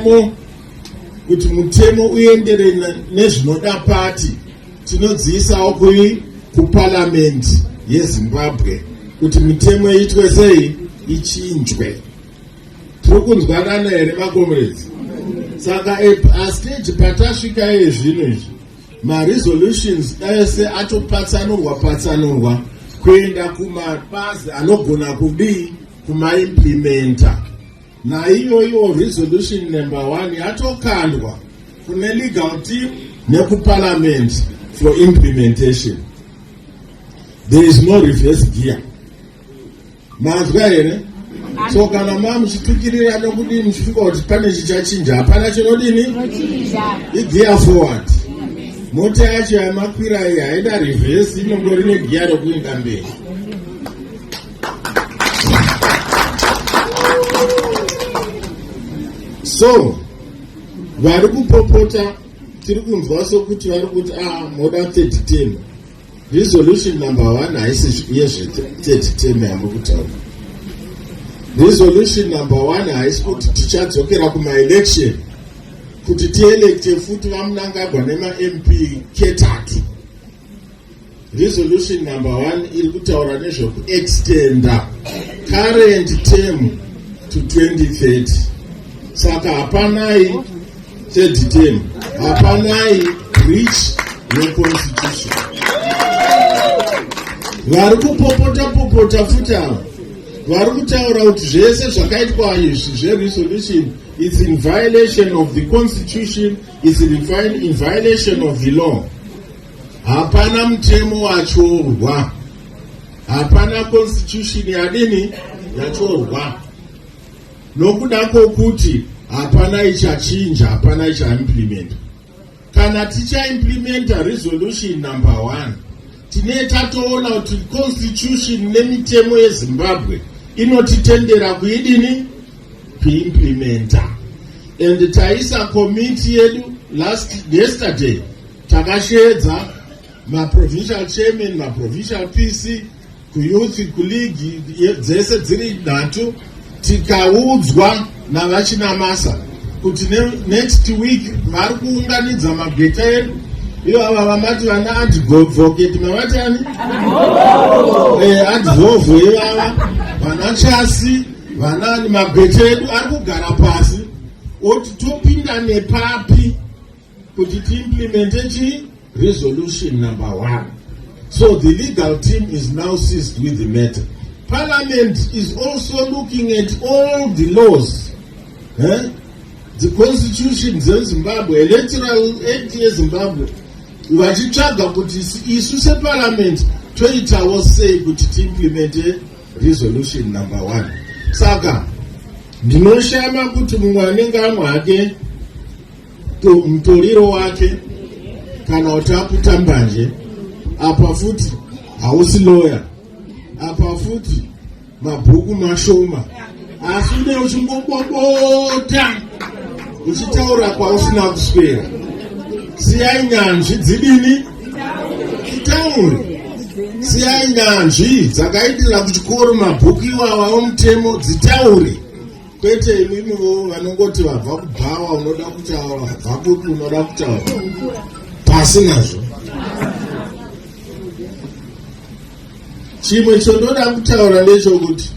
mutemo, kuti mutemo uenderane nezvinoda pati, tinodziisawo kuparliament yeZimbabwe kuti mitemo iitwe sei, ichinjwe. Tiri kunzwanana here makomrades? Saka stage patasvika zvino izvi, ma-resolutions ese atopatsanurwa kuenda kumabazi anogona kudii kumaimplementa. Naiyoyo resolution number 1 yatokandwa kune legal team nekuparliament for implementation. There is no reverse gear. Manzwa here? So kana muchitukirira nokudii muchisvika kuti pane chichachinja, hapana chinodini? Igear forward. Mota yacho yamakwira iyi haida reverse, inongori negear rokuenda mberi. So vari kupopota tiri kunzwa sokuti vari kuti moda 30 term. Resolution number 1 haisi yezve30 term yamuri kutaura. Resolution number 1 haisi kuti tichadzokera kuma-election kuti tielekte futi vamunangagwa nema-MP ketatu. Resolution number 1 iri kutaura nezvekuextenda current term to 2030. Saka hapanai third term, hapanai breach yeconstitution. Vari kupopota futi ava vari kutaura kuti zvese zvakaitwa izvi zveresolution, it's in violation of the constitution, it's in violation of the law. Hapana mutemo wachiorwa, hapana constitution yadini yachiorwa, nokuda kwokuti hapana ichachinja, hapana ichaimplementa. Kana tichaimplementa resolution number 1, tine tatoona kuti constitution nemitemo yeZimbabwe inotitendera kuidini kuimplementa. And taisa committee yedu yesterday takashedza ma-provincial chairman, ma-provincial PC, kuyouth, kuleague dzese dziri 3, tikaudzwa navachinamasa kuti next week vari kuunganidza mageta edu. Iyo ava vamati vana advocate, mavatani advovo ivava, vana chasi, vanani, mageta edu ari kugara pasi oti topinda nepapi kuti tiimplemente chi resolution number 1. So the legal team is now seized with the matter. Parliament is also looking at all the laws, the constitution of Zimbabwe, electoral act yeZimbabwe, vachitsvaga kuti isu separliament toitawo sei kuti tiimplemente resolution number 1. Saka ndinoshama kuti mumwe anenge amwe hake mutoriro wake kana kuti aputa mbanje, apa futi hausi lawyer, apa futi mabhuku mashoma, asi une uchingobobota uchitaura kwausina kuswera. Siyai nyanzvi dzidini dzitaure, siyai nyanzvi dzakaitira kuchikoro mabhuku iwawa omutemo dzitaure, kwete imwimwewo vanongoti vabva kubhawa unoda kutaura, vabva kupi unoda kutaura, pasi nazvo. Chimwe chondoda kutaura ndechokuti